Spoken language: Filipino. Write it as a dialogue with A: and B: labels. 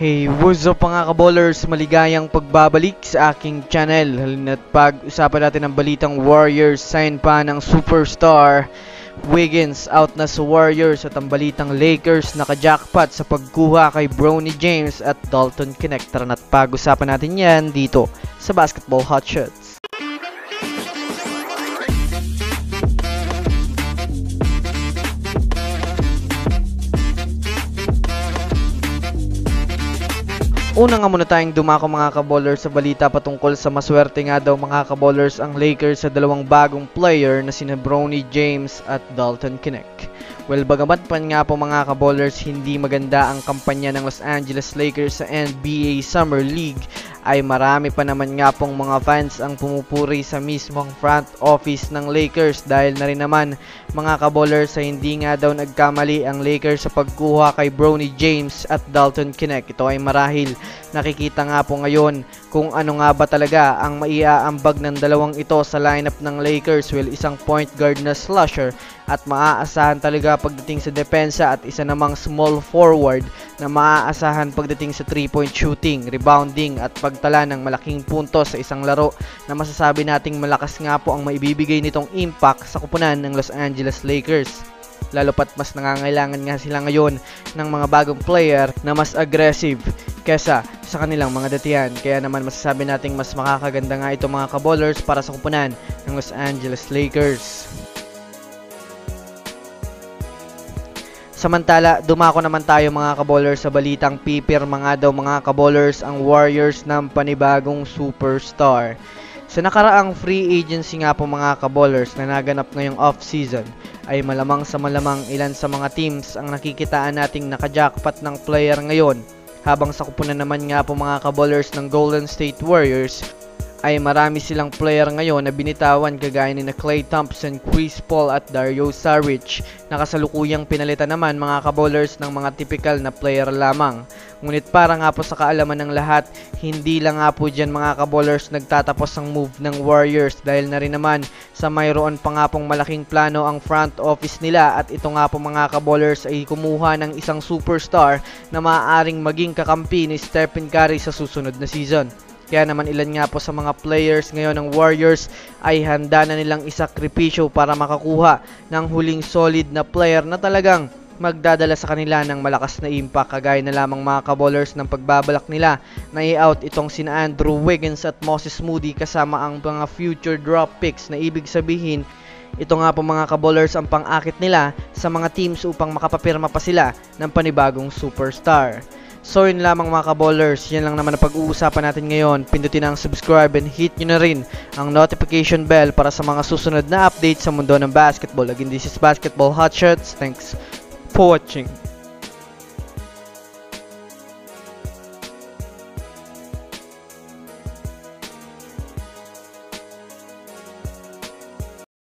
A: Hey, what's up mga kaballers? Maligayang pagbabalik sa aking channel. Halina't pag-usapan natin ang balitang Warriors sign pa ng superstar. Wiggins out na sa Warriors at ang balitang Lakers naka-jackpot sa pagkuha kay Bronny James at Dalton Knecht. Tara na't pag-usapan natin yan dito sa Basketball Hotshots. Una nga muna tayong dumako mga kaballers sa balita patungkol sa maswerte nga daw mga kaballers ang Lakers sa dalawang bagong player na sina Bronny James at Dalton Knecht. Well, bagamat pa nga po mga kaballers hindi maganda ang kampanya ng Los Angeles Lakers sa NBA Summer League, ay marami pa naman nga pong mga fans ang pumupuri sa mismong front office ng Lakers dahil na rin naman mga kaballers sa hindi nga daw nagkamali ang Lakers sa pagkuha kay Bronny James at Dalton Knecht. Ito ay marahil nakikita nga po ngayon kung ano nga ba talaga ang maiaambag ng dalawang ito sa lineup ng Lakers. Well, isang point guard na slasher at maaasahan talaga pagdating sa depensa at isa namang small forward na maaasahan pagdating sa 3-point shooting, rebounding at pagtala ng malaking puntos sa isang laro na masasabi nating malakas nga po ang maibibigay nitong impact sa kupunan ng Los Angeles Lakers. Lalo pat mas nangangailangan nga sila ngayon ng mga bagong player na mas aggressive kesa sa kanilang mga datihan. Kaya naman masasabi nating mas makakaganda nga ito mga kaballers para sa kupunan ng Los Angeles Lakers. Samantala, dumako naman tayo mga kaballers sa balitang pipirma nga daw mga kaballers ang Warriors ng panibagong superstar. Sa nakaraang free agency nga po mga kaballers na naganap ngayong off-season, ay malamang sa malamang ilan sa mga teams ang nakikitaan nating nakajackpot ng player ngayon. Habang sa kupunan naman nga po mga kaballers ng Golden State Warriors, ay marami silang player ngayon na binitawan kagaya ni na Klay Thompson, Chris Paul at Dario Saric na kasalukuyang pinalitan naman mga kaballers ng mga typical na player lamang. Ngunit para nga po sa kaalaman ng lahat, hindi lang nga po dyan mga kaballers nagtatapos ang move ng Warriors dahil na rin naman sa mayroon pa nga pong malaking plano ang front office nila at ito nga po mga kaballers ay kumuha ng isang superstar na maaaring maging kakampi ni Stephen Curry sa susunod na season. Kaya naman ilan nga po sa mga players ngayon ng Warriors ay handa na nilang isakripisyo para makakuha ng huling solid na player na talagang magdadala sa kanila ng malakas na impact kagaya na lamang mga kaballers ng pagbabalak nila na i-out itong sina Andrew Wiggins at Moses Moody kasama ang mga future drop picks na ibig sabihin ito nga po mga kaballers ang pang-akit nila sa mga teams upang makapapirma pa sila ng panibagong superstar. So yun lamang mga kaballers, yan lang naman ang pag-uusapan natin ngayon. Pindutin ang subscribe and hit nyo na rin ang notification bell para sa mga susunod na updates sa mundo ng basketball. Again, this is Basketball Hotshots. Thanks for watching.